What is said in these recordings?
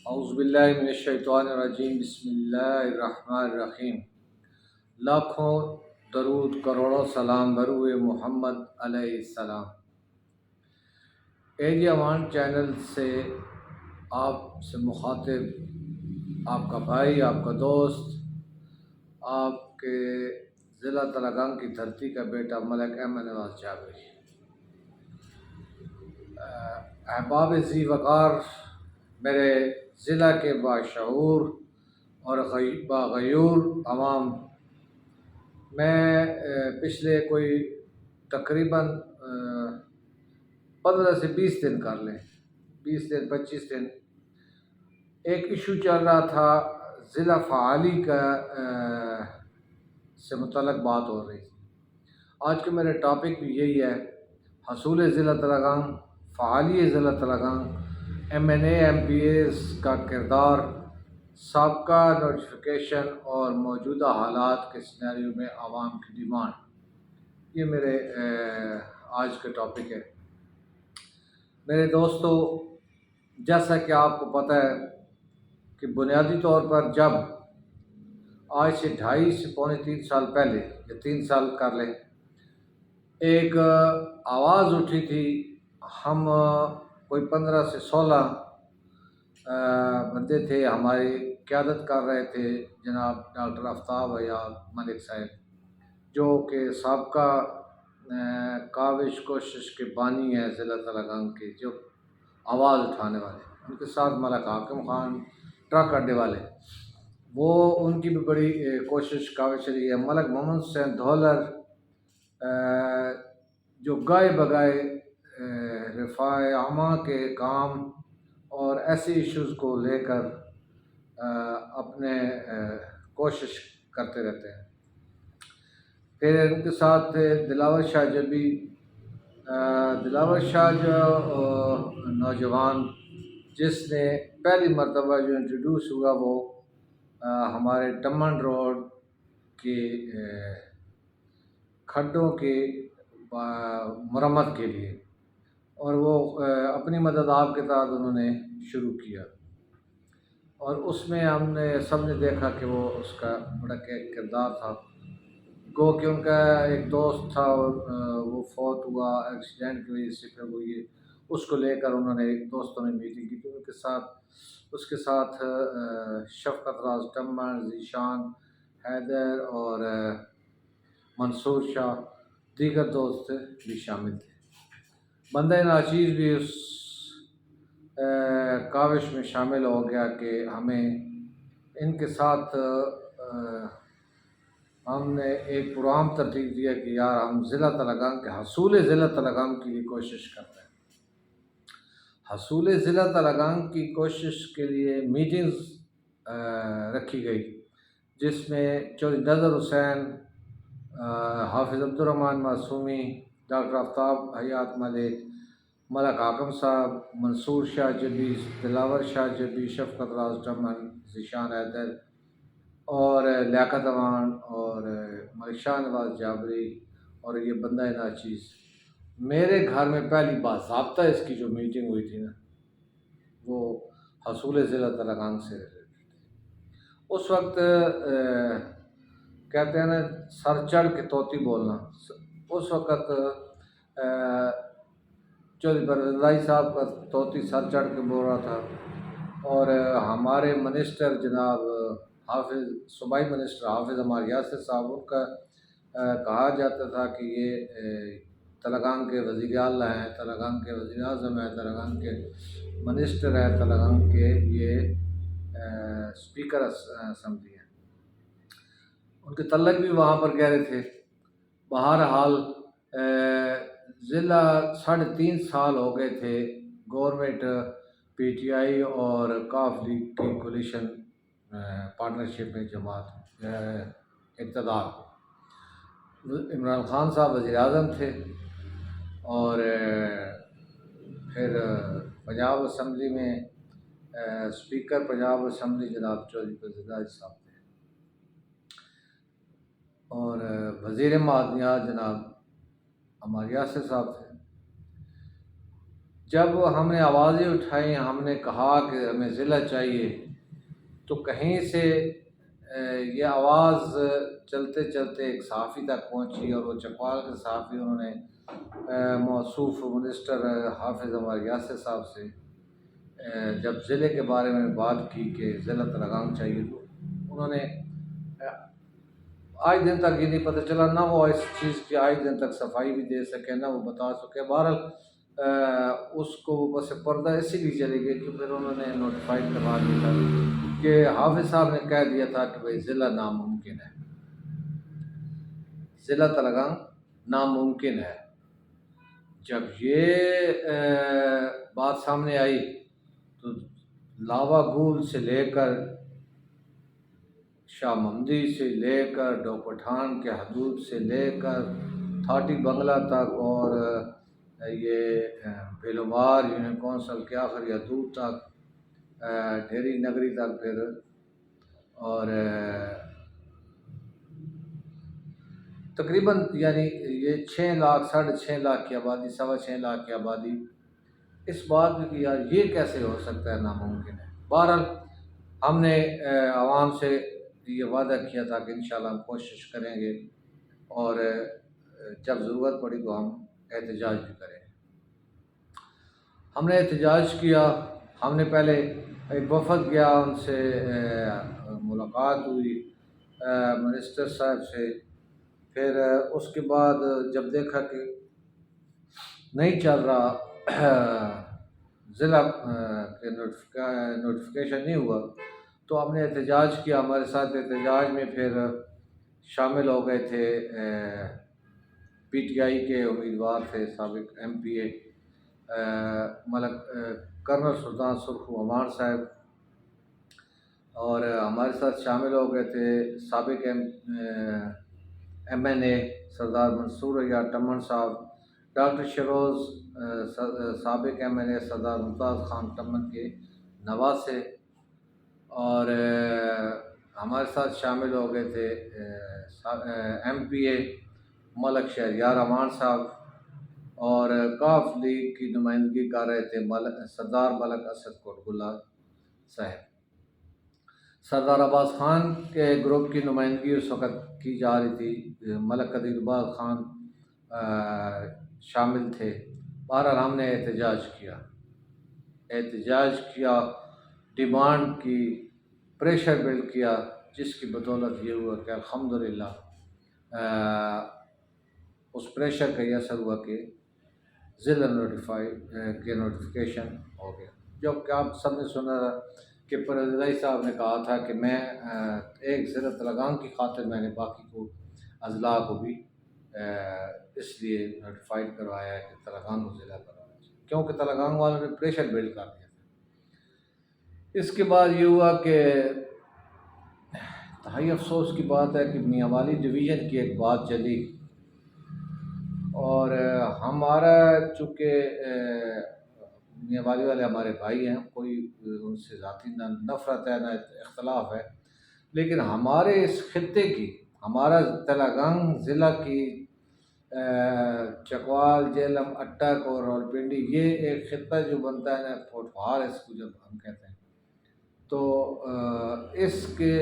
اعوذ باللہ من الشیطان الرجیم، بسم اللہ الرحمن الرحیم۔ لاکھوں درود کروڑوں سلام بروئے محمد علیہ السلام۔ اے جی امان چینل سے آپ سے مخاطب آپ کا بھائی، آپ کا دوست، آپ کے ضلع تلنگانہ کی دھرتی کا بیٹا ملک احمد نواز جابری۔ احباب ذی وقار، میرے ضلع کے باشعور اور باغیور عوام، میں پچھلے کوئی تقریباً 15 سے 20 دن کر لیں، 20 دن 25 دن ایک ایشو چل رہا تھا، ضلع فعالی کا سے متعلق بات ہو رہی تھی۔ آج کے میرے ٹاپک بھی یہی ہے، حصول ضلع تلنگانہ، فعالی ضلع Telangana, M N A M Ps کا کردار، سابقہ نوٹیفیکیشن اور موجودہ حالات کے سینیریو میں عوام کی ڈیمانڈ، یہ میرے آج کے ٹاپک ہے۔ میرے دوستو، جیسا کہ آپ کو پتہ ہے کہ بنیادی طور پر جب آج سے 2.5 سے پونے 3 سال پہلے یا 3 سال کر لیں، ایک آواز اٹھی تھی، ہم کوئی 15 سے 16 بندے تھے، ہماری قیادت کر رہے تھے جناب ڈاکٹر آفتاب حیات ملک صاحب، جو کہ سابقہ کاوش کوشش کے بانی ہیں ضلع تلنگانہ کے، جو آواز اٹھانے والے، ان کے ساتھ ملک حاکم خان ٹرک اڈے والے، وہ ان کی بھی بڑی کوشش کاوش رہی ہے۔ ملک محمد حسین دھولر، جو گائے بگائے رفاع عامہ کے کام اور ایسے ایشوز کو لے کر اپنے کوشش کرتے رہتے ہیں۔ پھر ان کے ساتھ تھے دلاور شاہ جبی، دلاور شاہ جو نوجوان جس نے پہلی مرتبہ جو انٹروڈیوس ہوا، وہ ہمارے ٹمن روڈ کی کھڈوں کی مرمت کے لیے، اور وہ اپنی مدد آپ کے تحت انہوں نے شروع کیا، اور اس میں ہم نے سب نے دیکھا کہ وہ اس کا بڑا کردار تھا۔ گو کہ ان کا ایک دوست تھا، وہ فوت ہوا ایکسیڈنٹ کی وجہ سے، پھر وہ یہ اس کو لے کر انہوں نے ایک دوستوں نے میٹنگ کی، تو اس کے ساتھ شفقت راز ٹمن، ذیشان حیدر اور منصور شاہ، دیگر دوست بھی شامل تھے۔ بندہ ناچیز بھی اس کاوش میں شامل ہو گیا کہ ہمیں ان کے ساتھ ہم نے ایک پروگرام ترتیب دیا کہ یار ہم ضلع تلنگانہ کے حصول ضلع تلنگانہ کے لیے کوشش کرتے ہیں۔ حصول ضلع تلنگانہ کی کوشش کے لیے میٹنگز رکھی گئی، جس میں چودھری نظر حسین، حافظ عبدالرحمن معصومی، ڈاکٹر آفتاب حیات ملک، ملک حاکم صاحب، منصور شاہ جبی، دلاور شاہ جبی، شفقت راز ٹمن، ذیشان حیدر اور لیاقت امان اور ملک شاہ نواز جابری اور یہ بندہ ناچیز، میرے گھر میں پہلی باضابطہ اس کی جو میٹنگ ہوئی تھی نا، وہ حصول ضلع تلنگانہ سے اس وقت کہتے ہیں نا سر چڑھ کے طوطی بولنا، اس وقت چودھری برادری صاحب کا طوطی سر چڑھ کے بول رہا تھا، اور ہمارے منسٹر جناب حافظ، صوبائی منسٹر حافظ ہمارے یاسر صاحب، ان کا کہا جاتا تھا کہ یہ تلنگانہ کے وزیر اعلیٰ ہیں، تلنگانہ کے وزیر اعظم ہیں، تلنگانہ کے منسٹر ہیں، تلنگانہ کے یہ اسپیکر اسمبلی ہیں، ان کے تعلق بھی وہاں پر گہرے تھے۔ بہرحال ضلع 3.5 سال ہو گئے تھے گورنمنٹ پی ٹی آئی اور کاف لیگ کی کولیشن پارٹنرشپ میں جماعت اقتدار، عمران خان صاحب وزیر اعظم تھے، اور پھر پنجاب اسمبلی میں اسپیکر پنجاب اسمبلی جناب چودھری برادری صاحب تھے، اور وزیر معدنیات جناب ہمارے یاسر صاحب تھے۔ جب ہم نے آوازیں اٹھائیں، ہم نے کہا کہ ہمیں ضلع چاہیے، تو کہیں سے یہ آواز چلتے چلتے ایک صحافی تک پہنچی، اور وہ چکوال کے صحافی انہوں نے موصوف منسٹر حافظ عمر یاسر صاحب سے جب ضلع کے بارے میں بات کی کہ ضلع تلنگانگ چاہیے، تو انہوں نے آج دن تک یہ نہیں پتہ چلا، نہ وہ اس چیز کی آج دن تک صفائی بھی دے سکے، نہ وہ بتا سکے۔ بہرحال اس کو بس پردہ اسی لیے چلے گئے کہ پھر انہوں نے نوٹیفائڈ کروا دیا تھا کہ حافظ صاحب نے کہہ دیا تھا کہ بھائی ضلع ناممکن ہے، ضلع تلنگانگ ناممکن ہے۔ جب یہ بات سامنے آئی تو لاوا گول سے لے کر شاہ ممدی سے لے کر ڈو پٹھان کے حدود سے لے کر تھاٹی بنگلہ تک، اور یہ بیلومار یونین کونسل کے آخری حدود تک، ڈھیری نگری تک، پھر اور تقریباً یعنی یہ 6 لاکھ 6.5 لاکھ کی آبادی، 6.25 لاکھ کی آبادی، اس بات میں کہ یار یہ کیسے ہو سکتا ہے، ناممکن ہے۔ بہرحال ہم نے عوام سے یہ وعدہ کیا تھا کہ انشاءاللہ ہم کوشش کریں گے، اور جب ضرورت پڑی تو ہم احتجاج بھی کریں گے۔ ہم نے احتجاج کیا، ہم نے پہلے ایک وفد گیا، ان سے ملاقات ہوئی منسٹر صاحب سے، پھر اس کے بعد جب دیکھا کہ نہیں چل رہا، ضلع کے نوٹیفیکیشن نہیں ہوا، تو ہم نے احتجاج کیا۔ ہمارے ساتھ احتجاج میں پھر شامل ہو گئے تھے پی ٹی آئی کے امیدوار تھے، سابق ایم پی اے کرنل سلطان سرخو عمار صاحب، اور ہمارے ساتھ شامل ہو گئے تھے سابق ایم این اے سردار منصور یا ٹمن صاحب، ڈاکٹر شیروز سابق ایم این اے سردار ممتاز خان ٹمن کے نواسے، اور ہمارے ساتھ شامل ہو گئے تھے ایم پی اے ملک شہریار امان صاحب، اور کاف لیگ کی نمائندگی کر رہے تھے سردار ملک اسد کوٹگلہ صاحب۔ سردار عباس خان کے گروپ کی نمائندگی اس وقت کی جا رہی تھی، ملک قدیر عباس خان شامل تھے۔ بہرحال ہم نے احتجاج کیا، ڈیمانڈ کی، پریشر بلڈ کیا، جس کی بدولت یہ ہوا کہ الحمدللہ اس پریشر کا یہ اثر ہوا کہ ضلع نوٹیفیکیشن ہو گیا۔ جو کہ آپ سب نے سنا کہ پرویز صاحب نے کہا تھا کہ میں ایک ضلع تلنگانگ کی خاطر میں نے باقی کو اضلاع کو بھی اس لیے نوٹیفائڈ کروایا ہے کہ تلنگانگ کو ضلع کروانا چاہیے، کیونکہ تلنگانگ والوں نے پریشر بلڈ کر دیا تھا۔ اس کے بعد یہ ہوا کہ انتہائی افسوس کی بات ہے کہ میاں والی ڈویژن کی ایک بات چلی، اور ہمارا چونکہ میاں والی والے ہمارے بھائی ہیں، کوئی ان سے ذاتی نہ نفرت ہے نہ اختلاف ہے، لیکن ہمارے اس خطے کی، ہمارا تلنگانگ ضلع کی چکوال، جیلم، اٹک اور راولپنڈی، یہ ایک خطہ جو بنتا ہے نا، پھوٹوہار اس کو جب ہم کہتے ہیں، تو اس کے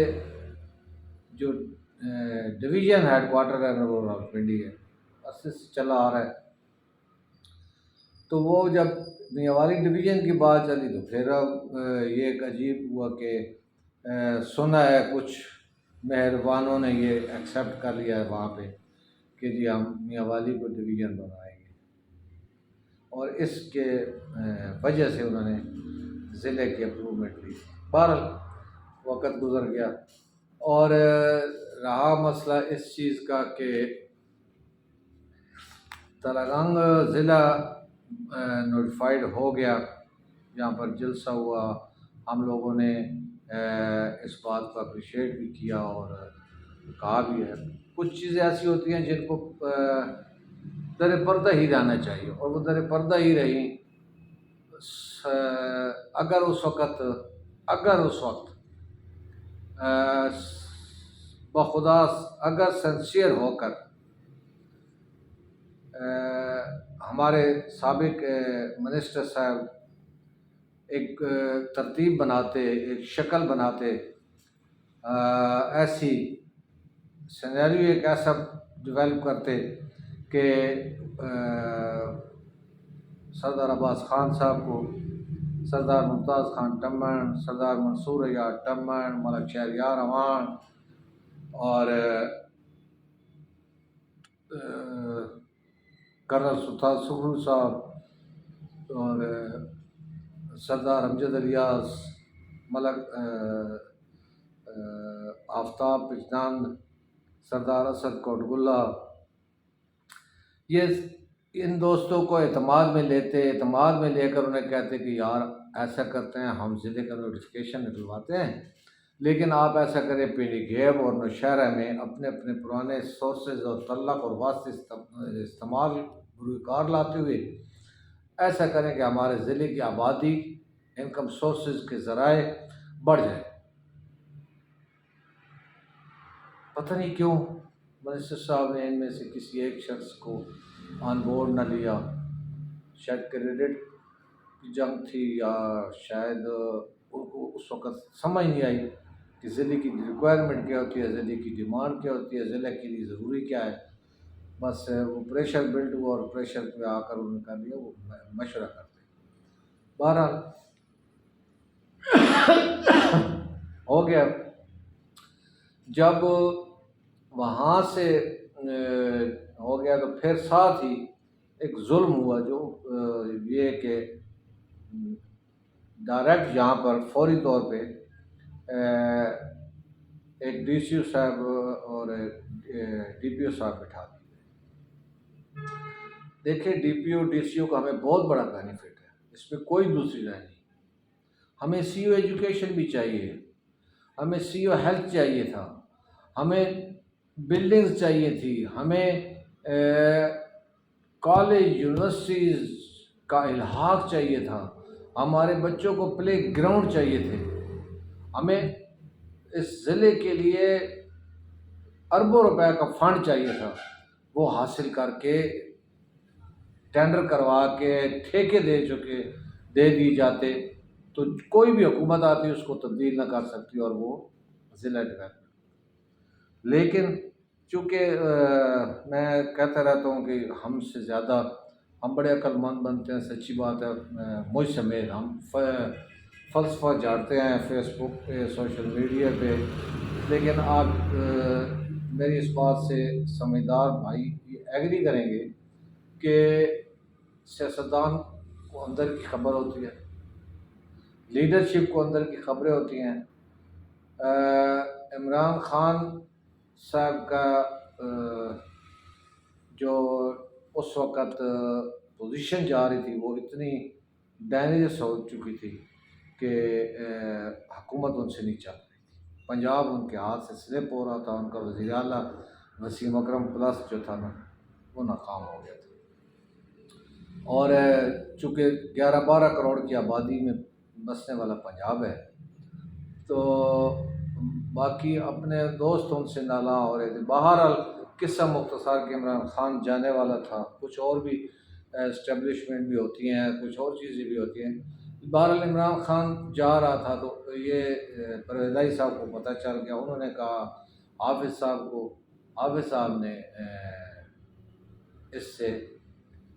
جو ڈویژن ہیڈ کوارٹر ہے وہ راولپنڈی ہے، عرصے سے چلا آ رہا ہے۔ تو وہ جب میاں والی ڈویژن کی بات چلی تو پھر اب یہ ایک عجیب ہوا کہ سنا ہے کچھ مہربانوں نے یہ ایکسیپٹ کر لیا ہے وہاں پہ کہ جی ہم میاں والی کو ڈویژن بنائیں گے، اور اس کے وجہ سے انہوں نے ضلع کی اپروومنٹ لی۔ بہرحال وقت گزر گیا، اور رہا مسئلہ اس چیز کا کہ تلنگانگ ضلع نوٹیفائڈ ہو گیا، جہاں پر جلسہ ہوا، ہم لوگوں نے اس بات کو اپریشیٹ بھی کیا اور کہا بھی ہے۔ کچھ چیزیں ایسی ہوتی ہیں جن کو در پردہ ہی رہنا چاہیے، اور وہ در پردہ ہی رہیں۔ اگر اس وقت بخدا اگر سنسیئر ہو کر ہمارے سابق منسٹر صاحب ایک ترتیب بناتے، ایک شکل بناتے، ایسی سینیریو ایک ایسا ڈیولپ کرتے کہ سردار عباس خان صاحب کو، سردار ممتاز خان ٹمن، سردار منصور یار ٹمن، ملک شہریار امان، اور کرنل سلطان سکھرو صاحب، اور سردار امجد الیاس، ملک آفتاب پچنان، سردار اسد کوٹگلہ، یہ ان دوستوں کو اعتماد میں لیتے، اعتماد میں لے کر انہیں کہتے کہ یار ایسا کرتے ہیں، ہم ضلع کا نوٹیفکیشن نکلواتے ہیں، لیکن آپ ایسا کریں پنڈی گیب اور نوشہرہ میں اپنے اپنے پرانے سورسز اور تعلق اور واسطے استعمال بروئے کار لاتے ہوئے ایسا کریں کہ ہمارے ضلع کی آبادی، انکم سورسز کے ذرائع بڑھ جائیں۔ پتہ نہیں کیوں منسٹر صاحب نے ان میں سے کسی ایک شخص کو آن بورڈ نہ لیا، شاید کریڈٹ کی جنگ تھی، یا شاید ان کو اس وقت سمجھ نہیں آئی کہ ضلع کی ریکوائرمنٹ کیا ہوتی ہے، ضلع کی ڈیمانڈ کیا ہوتی ہے، ضلع کے لیے ضروری کیا ہے۔ بس وہ پریشر بلڈ ہوا اور پریشر پہ آ کر انہوں نے کر لیا وہ مشورہ کرتے۔ بہرحال ہو گیا۔ جب وہاں سے ہو گیا تو پھر ساتھ ہی ایک ظلم ہوا، جو یہ کہ ڈائریکٹ یہاں پر فوری طور پہ ایک ڈی سی او صاحب اور ڈی پی او صاحب بٹھا دیے۔ دیکھیں D P O D C او کا ہمیں بہت بڑا بینیفٹ ہے، اس میں کوئی دوسری رائے نہیں۔ ہمیں سی او ایجوکیشن بھی چاہیے، ہمیں سی او ہیلتھ چاہیے تھا، ہمیں بلڈنگز چاہیے تھی، ہمیں کالج یونیورسٹیز کا الحاق چاہیے تھا، ہمارے بچوں کو پلے گراؤنڈ چاہیے تھے، ہمیں اس ضلع کے لیے اربوں روپے کا فنڈ چاہیے تھا۔ وہ حاصل کر کے ٹینڈر کروا کے ٹھیکے دے دی جاتے تو کوئی بھی حکومت آتی اس کو تبدیل نہ کر سکتی اور وہ ضلع ڈیولپمنٹ۔ لیکن چونکہ میں کہتا رہتا ہوں کہ ہم سے زیادہ ہم بڑے عقل مند بنتے ہیں، سچی بات ہے، مجھ سمیت ہم فلسفہ جھاڑتے ہیں فیس بک پہ، سوشل میڈیا پہ، لیکن آپ میری اس بات سے سمجھدار بھائی ایگری کریں گے کہ سیاستدان کو اندر کی خبر ہوتی ہے، لیڈرشپ کو اندر کی خبریں ہوتی ہیں۔ عمران خان صاحب کا جو اس وقت پوزیشن جا رہی تھی وہ اتنی ڈینجرس ہو چکی تھی کہ حکومت ان سے نہیں چل رہی تھی، پنجاب ان کے ہاتھ سے سلپ ہو رہا تھا، ان کا وزیر اعلیٰ وسیم اکرم پلس جو تھا نا وہ ناکام ہو گیا تھا۔ اور چونکہ 11-12 کروڑ کی آبادی میں بسنے والا پنجاب ہے تو باقی اپنے دوست ان سے نالاں ہو رہے تھے۔ بہرحال قصہ مختصر کہ عمران خان جانے والا تھا، کچھ اور بھی اسٹیبلشمنٹ بھی ہوتی ہیں، کچھ اور چیزیں بھی ہوتی ہیں۔ بہرحال عمران خان جا رہا تھا تو یہ پرویز الہی صاحب کو پتہ چل گیا، انہوں نے کہا حافظ صاحب کو، حافظ صاحب نے اس سے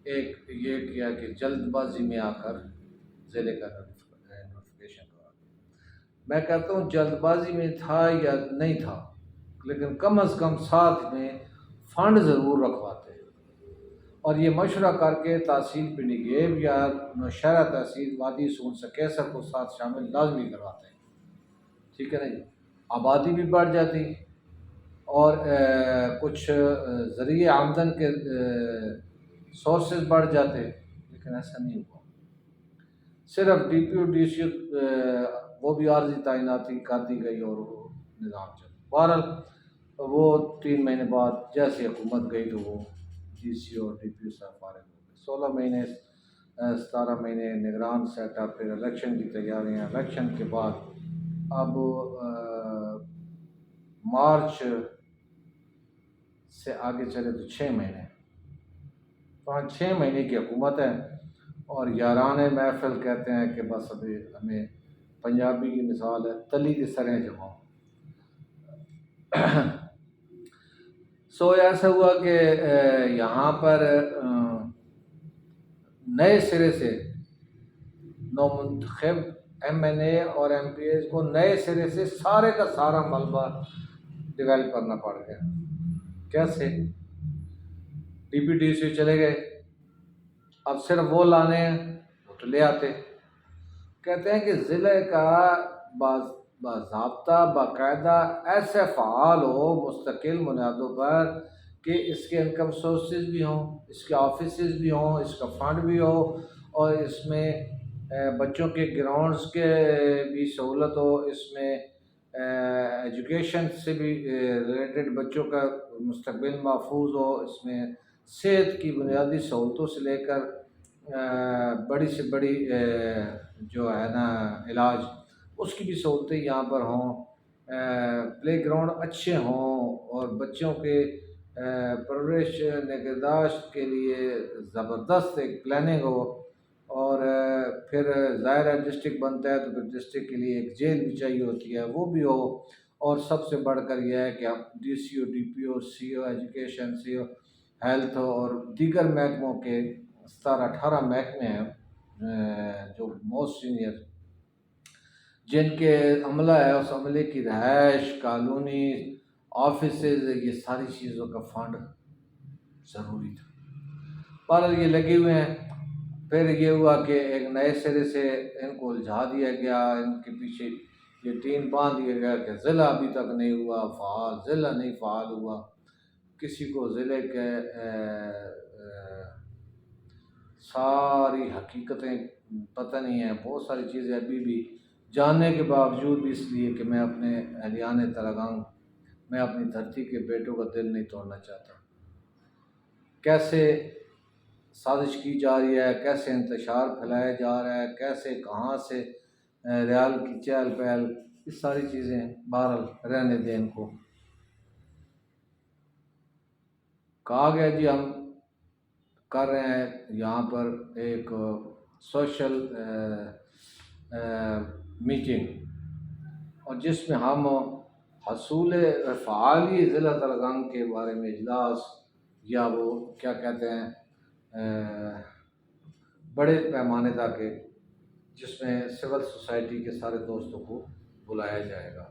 ایک یہ کیا کہ جلد بازی میں آ کر ضلع کا نوٹیفکیشن کرا دیا۔ میں کہتا ہوں جلد بازی میں تھا یا نہیں تھا، لیکن کم از کم ساتھ میں فنڈ ضرور رکھواتے اور یہ مشورہ کر کے تحصیل پنڈی گیب یا نوشہرہ تحصیل وادی سون سکیسر کو ساتھ شامل لازمی کرواتے ہیں، ٹھیک ہے نا جی۔ آبادی بھی بڑھ جاتی اور کچھ ذریعے آمدن کے سورسز بڑھ جاتے، لیکن ایسا نہیں ہوا۔ صرف D P O D C وہ بھی عارضی تعیناتی کر دی گئی اور وہ نظام چل۔ بہرحال وہ 3 مہینے بعد جیسے حکومت گئی تو وہ ڈی سی او اور ڈی پی او صاحب فارغ ہو گئے۔ 16 مہینے 17 مہینے نگران سیٹ اپ، پھر الیکشن کی تیاریاں، الیکشن کے بعد اب مارچ سے آگے چلے تو 6 مہینے 5-6 مہینے کی حکومت ہے، اور یاران محفل کہتے ہیں کہ بس ابھی ہمیں پنجابی کی مثال ہے تلی کی سریں جماؤ۔ سو ایسا ہوا کہ یہاں پر نئے سرے سے نومنتخب ایم این اے اور ایم پی ایز کو نئے سرے سے سارے کا سارا ملبہ ڈیولپ کرنا پڑ گیا۔ کیسے؟ ڈی پی ٹی سی چلے گئے، اب صرف وہ لانے ہیں، وہ تو لے آتے۔ کہتے ہیں کہ ضلع کا باضابطہ باقاعدہ ایسے فعال ہو مستقل بنیادوں پر کہ اس کے انکم سورسز بھی ہوں، اس کے آفیسز بھی ہوں، اس کا فنڈ بھی ہو، اور اس میں بچوں کے گراؤنڈز کے بھی سہولت ہو، اس میں ایجوکیشن سے بھی ریلیٹڈ بچوں کا مستقبل محفوظ ہو، اس میں صحت کی بنیادی سہولتوں سے لے کر بڑی سے بڑی جو ہے نا علاج، اس کی بھی سہولتیں یہاں پر ہوں، پلے گراؤنڈ اچھے ہوں، اور بچوں کے پرورش نگہداشت کے لیے زبردست ایک پلاننگ ہو، اور پھر ظاہر ہے ڈسٹرکٹ بنتا ہے تو پھر ڈسٹرکٹ کے لیے ایک جیل بھی چاہیے ہوتی ہے، وہ بھی ہو، اور سب سے بڑھ کر یہ ہے کہ ہم ڈی سی او، ڈی پی او، سی او ایجوکیشن، سی او ہیلتھ اور دیگر محکموں کے 17-18 محکمے ہیں جو موسٹ سینئر، جن کے عملہ ہے، اس عملے کی رہائش، کالونی، آفیسز، یہ ساری چیزوں کا فنڈ ضروری تھا۔ پر یہ لگے ہوئے ہیں۔ پھر یہ ہوا کہ ایک نئے سرے سے ان کو الجھا دیا گیا، ان کے پیچھے یہ ٹین باندھ دیا گیا کہ ضلع ابھی تک نہیں ہوا فعال، ضلع نہیں فعال ہوا۔ کسی کو ضلع کے ساری حقیقتیں پتہ نہیں ہیں، بہت ساری چیزیں ابھی بھی جاننے کے باوجود بھی، اس لیے کہ میں اپنے اہلیان تلنگانگ، میں اپنی دھرتی کے بیٹوں کا دل نہیں توڑنا چاہتا۔ کیسے سازش کی جا رہی ہے، کیسے انتشار پھیلایا جا رہا ہے، کیسے کہاں سے ریال کی چہل پہل، یہ ساری چیزیں بہرحال رہنے دیں ان کو۔ کہا گیا جی ہم کر رہے ہیں یہاں پر ایک سوشل میٹنگ، اور جس میں ہم حصول فعالی ضلع تلنگانگ کے بارے میں اجلاس، یا وہ کیا کہتے ہیں بڑے پیمانے تک، جس میں سول سوسائٹی کے سارے دوستوں کو بلایا جائے گا۔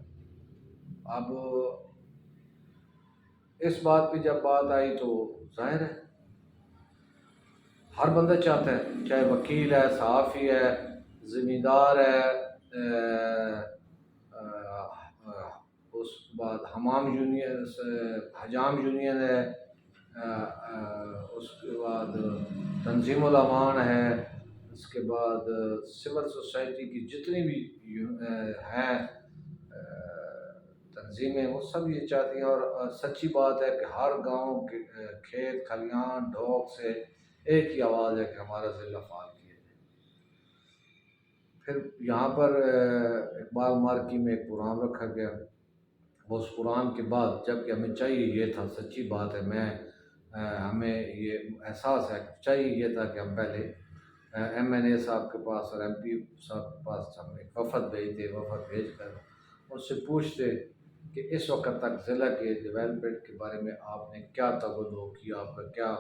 اب اس بات پہ جب بات آئی تو ظاہر ہے ہر بندہ چاہتا ہے، چاہے وکیل ہے، صحافی ہے، زمیندار ہے، اس کے بعد حمام یونین، حجام یونین ہے، اس کے بعد تنظیم الامان ہے، اس کے بعد سول سوسائٹی کی جتنی بھی ہیں تنظیمیں، وہ سب یہ چاہتی ہیں، اور سچی بات ہے کہ ہر گاؤں کے کھیت کھلیان ڈھوک سے ایک ہی آواز ہے کہ ہمارا ضلع فعال کیا جائے۔ پھر یہاں پر اقبال مارکی میں ایک پروگرام رکھا گیا، اس پروگرام کے بعد جب کہ ہمیں چاہیے یہ تھا، سچی بات ہے، ہمیں یہ احساس ہے، چاہیے یہ تھا کہ ہم پہلے ایم این اے صاحب کے پاس اور ایم پی صاحب کے پاس ہم ایک وفد بھیجتے، وفد بھیج کر ان سے پوچھتے کہ اس وقت تک ضلع کے ڈیولپمنٹ کے بارے میں آپ نے کیا توجہ کی، آپ کا کیا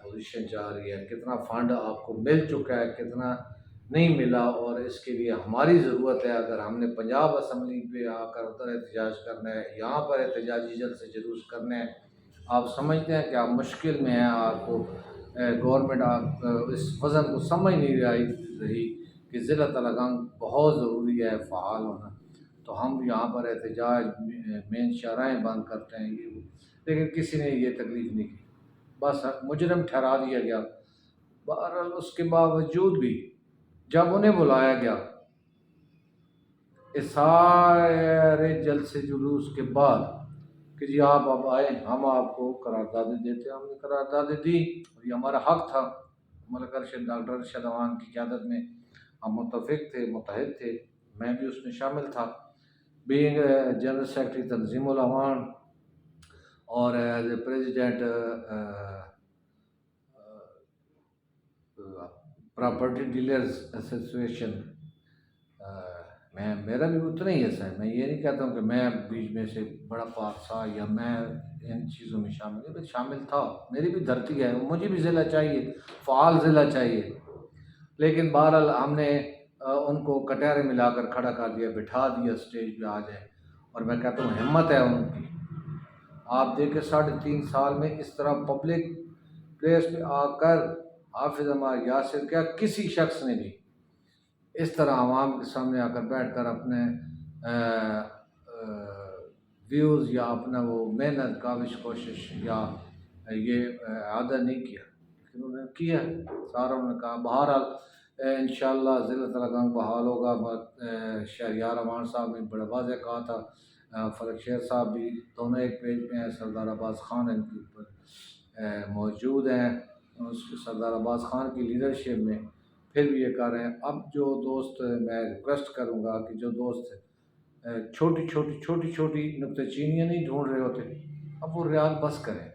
پوزیشن جا رہی ہے، کتنا فنڈ آپ کو مل چکا ہے، کتنا نہیں ملا، اور اس کے لیے ہماری ضرورت ہے۔ اگر ہم نے پنجاب اسمبلی پہ آ کر ادھر احتجاج کرنا ہے، یہاں پر احتجاجی جلد سے جلوس کرنا ہے، آپ سمجھتے ہیں کہ آپ مشکل میں ہیں، آپ کو گورنمنٹ آپ اس وزن کو سمجھ نہیں رہی کہ ضلع تلنگانگ بہت ضروری ہے فعال ہونا، تو ہم یہاں پر احتجاج مین شاہراہیں بند کرتے ہیں، یہ لیکن کسی نے یہ تکلیف نہیں کی، بس مجرم ٹھہرا دیا گیا۔ بہرحال اس کے باوجود بھی جب انہیں بلایا گیا اس سارے جلسے جلوس کے بعد کہ جی آپ اب آئے، ہم آپ کو قراردادیں دیتے ہیں، ہم نے قراردادیں دی، اور یہ ہمارا حق تھا۔ ملک ارشد ڈاکٹر ارشد امان کی قیادت میں ہم متفق تھے، متحد تھے، میں بھی اس میں شامل تھا، بینگ جنرل سیکرٹری تنظیم الامان، اور as a president property dealers association, میں میرا بھی اتنا ہی حصہ ہے. میں یہ نہیں کہتا ہوں کہ میں بیچ میں سے بڑا پارسا یا میں ان چیزوں میں شامل ہے، شامل تھا. میری بھی دھرتی ہے، مجھے بھی ضلع چاہیے، فعال ضلع چاہیے. لیکن بہرحال ہم نے ان کو کٹہرے ملا کر کھڑا کر دیا، بٹھا دیا اسٹیج پہ آ جائے. اور میں کہتا ہوں ہمت ہے ان کی. آپ دیکھیں 3.5 سال میں اس طرح پبلک پلیس پہ آ کر حافظ عمار یاسر کیا کسی شخص نے بھی اس طرح عوام کے سامنے آ کر بیٹھ کر اپنے ویوز یا اپنا وہ محنت کاوش کوشش یا یہ اعادہ نہیں کیا، لیکن انہوں نے کیا سارا. انہوں نے کہا بہرحال انشاءاللہ ضلع تلنگانہ بحال ہوگا. شہریار امان صاحب نے بڑا واضح کہا تھا، فلک شیر صاحب بھی دونوں ایک پیج پہ ہیں، سردار عباس خان ان کے اوپر موجود ہیں اس کے سردار عباس خان کی لیڈرشپ میں. پھر بھی یہ کر رہے ہیں. اب جو دوست میں ریکویسٹ کروں گا کہ جو دوست چھوٹی چھوٹی نکتہ چینیاں نہیں ڈھونڈ رہے ہوتے، اب وہ ریال بس کریں،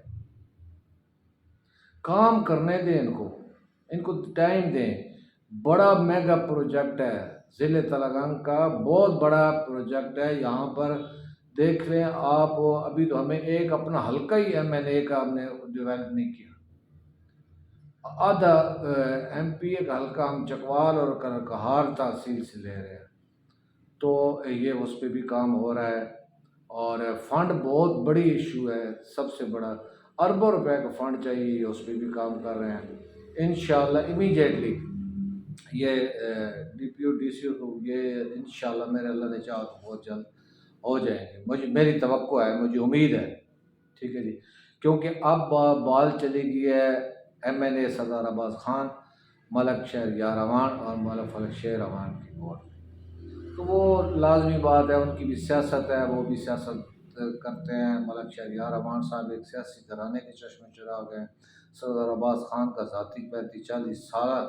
کام کرنے دیں، ان کو ٹائم دیں. بڑا میگا پروجیکٹ ہے ضلع تلنگانہ کا، بہت بڑا پروجیکٹ ہے. یہاں پر دیکھ لیں آپ، ابھی تو ہمیں ایک اپنا حلقہ ہی MNA کا ہم نے ڈیولپ نہیں کیا. آدھا MP کا حلقہ ہم چکوال اور کہار تحصیل سے لے رہے ہیں، تو یہ اس پہ بھی کام ہو رہا ہے. اور فنڈ بہت بڑی ایشو ہے، سب سے بڑا اربوں روپے کا فنڈ چاہیے، اس پہ بھی کام کر رہے ہیں. انشاءاللہ امیجیٹلی یہ DPO کو یہ انشاءاللہ میرے اللہ نے چاہا تو بہت جلد ہو جائیں گے. میری توقع ہے، مجھے امید ہے. ٹھیک ہے جی، کیونکہ اب بال چلی گئی ہے MNA سردار عباس خان، ملک شہریار امان اور ملک فلک شیر امان کی ووٹ. تو وہ لازمی بات ہے، ان کی بھی سیاست ہے، وہ بھی سیاست کرتے ہیں. ملک شہریار امان صاحب ایک سیاسی گھرانے کے چشم چراغ ہیں. سردار عباس خان کا ذاتی 35-40 سالہ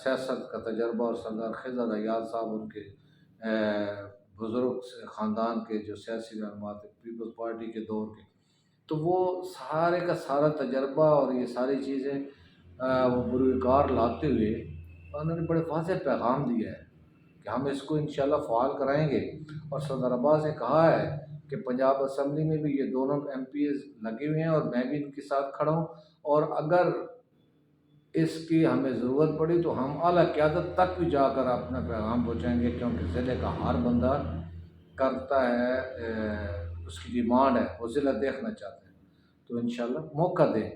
سیاست کا تجربہ، اور سردار خضر ایاز صاحب ان کے بزرگ خاندان کے جو سیاسی رہنما تھے پیپلز پارٹی کے دور کے، تو وہ سارے کا سارا تجربہ اور یہ ساری چیزیں وہ بروکار لاتے ہوئے انہوں نے بڑے واضح پیغام دیا ہے کہ ہم اس کو انشاءاللہ فعال کرائیں گے. اور سردار عباس نے کہا ہے کہ پنجاب اسمبلی میں بھی یہ دونوں MPs لگے ہوئے ہیں اور میں بھی ان کے ساتھ کھڑا ہوں، اور اگر اس کی ہمیں ضرورت پڑی تو ہم اعلیٰ قیادت تک بھی جا کر اپنا پیغام پہنچائیں گے. کیونکہ ضلع کا ہر بندہ کرتا ہے، اس کی ڈیمانڈ ہے، وہ ضلع دیکھنا چاہتے ہیں. تو انشاءاللہ موقع دیں،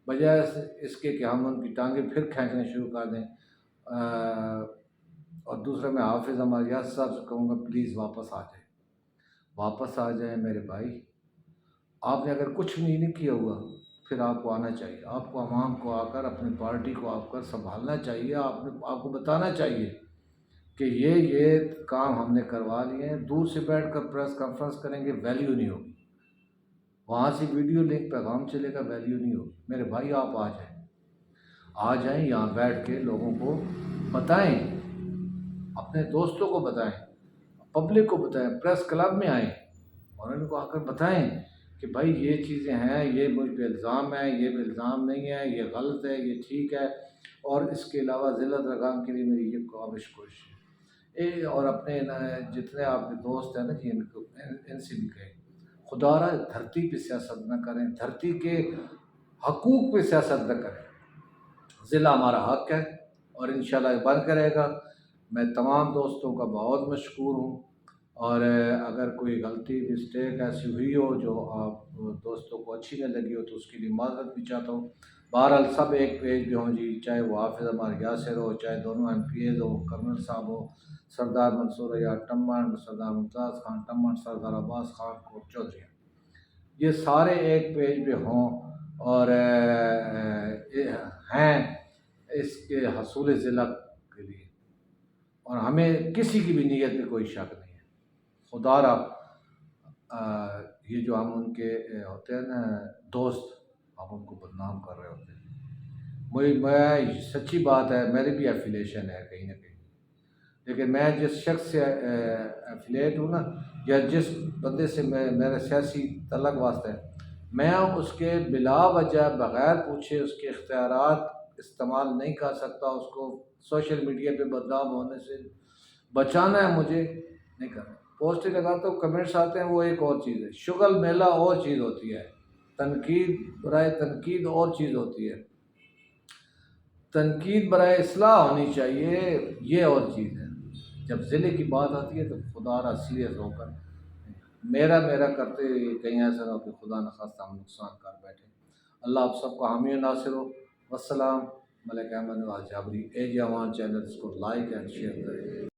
بجائے اس کے کہ ہم ان کی ٹانگیں پھر کھینچنے شروع کر دیں. اور دوسرا میں حافظ عمار یاسر صاحب سے کہوں گا پلیز واپس آ جائیں میرے بھائی. آپ نے اگر کچھ نہیں کیا ہوا پھر آپ کو آنا چاہیے، آپ کو عوام کو آ کر اپنی پارٹی کو آپ کر سنبھالنا چاہیے. آپ کو بتانا چاہیے کہ یہ کام ہم نے کروا لیے ہیں. دور سے بیٹھ کر پریس کانفرنس کریں گے، ویلیو نہیں ہوگی. وہاں سے ویڈیو لنک پیغام چلے گا، ویلیو نہیں ہوگی. میرے بھائی آپ آ جائیں یہاں بیٹھ کے لوگوں کو بتائیں، اپنے دوستوں کو بتائیں، پبلک کو بتائیں، پریس کلب میں آئیں اور ان کو آ کر بتائیں کہ بھائی یہ چیزیں ہیں، یہ مجھ پہ الزام ہے، یہ الزام نہیں ہے، یہ غلط ہے، یہ ٹھیک ہے. اور اس کے علاوہ ضلع تلنگانہ کے لیے میری یہ کوشش ہے. اور اپنے جتنے آپ کے دوست ہیں نا جی، ان سے بھی کہیں خدا را دھرتی پہ سیاست نہ کریں، دھرتی کے حقوق پہ سیاست نہ کریں. ضلع ہمارا حق ہے اور انشاءاللہ بن کرے گا. میں تمام دوستوں کا بہت مشکور ہوں، اور اگر کوئی غلطی مسٹیک ایسی ہوئی ہو جو آپ دوستوں کو اچھی نہ لگی ہو تو اس کے لیے معذرت بھی چاہتا ہوں. بہرحال سب ایک پیج پہ ہوں جی، چاہے وہ حافظ عمار یاسر ہو، چاہے دونوں MPs ہو، کرنل صاحب ہو، سردار منصور ایاز ٹمن، سردار ممتاز خان ٹمن، سردار عباس خان کو چودھری، یہ سارے ایک پیج پہ ہوں اور ہیں اس کے حصول ضلع کے لیے. اور ہمیں کسی کی بھی نیت میں کوئی شک نہیں ہے. خدا را یہ جو ہم ان کے ہوتے ہیں نا دوست، ہم ان کو بدنام کر رہے ہوتے ہیں. میں سچی بات ہے، میری بھی ایفیلیشن ہے کہیں نہ کہیں، لیکن میں جس شخص سے ایفیلیٹ ہوں نا، یا جس بندے سے میرا سیاسی تعلق واسطہ ہے، میں اس کے بلا وجہ بغیر پوچھے اس کے اختیارات استعمال نہیں کر سکتا، اس کو سوشل میڈیا پہ بدنام ہونے سے بچانا ہے مجھے، نہیں کرنا۔ پوسٹ لگاتا ہوں، کمنٹس آتے ہیں، وہ ایک اور چیز ہے، شغل میلہ اور چیز ہوتی ہے، تنقید برائے تنقید اور چیز ہوتی ہے، تنقید برائے اصلاح ہونی چاہیے، یہ اور چیز ہے۔ جب ضلع کی بات آتی ہے تو خدا را سیریس ہو کر میرا کرتے ہوئے کہیں ایسا نہ ہو کہ خدا نخواستہ ہم نقصان کر بیٹھے۔ اللہ آپ سب کو حامی و ناصر ہو۔ والسلام۔ ملک احمد نواز جابری، اے جوان چینل، اس کو لائک اینڈ شیئر کریں۔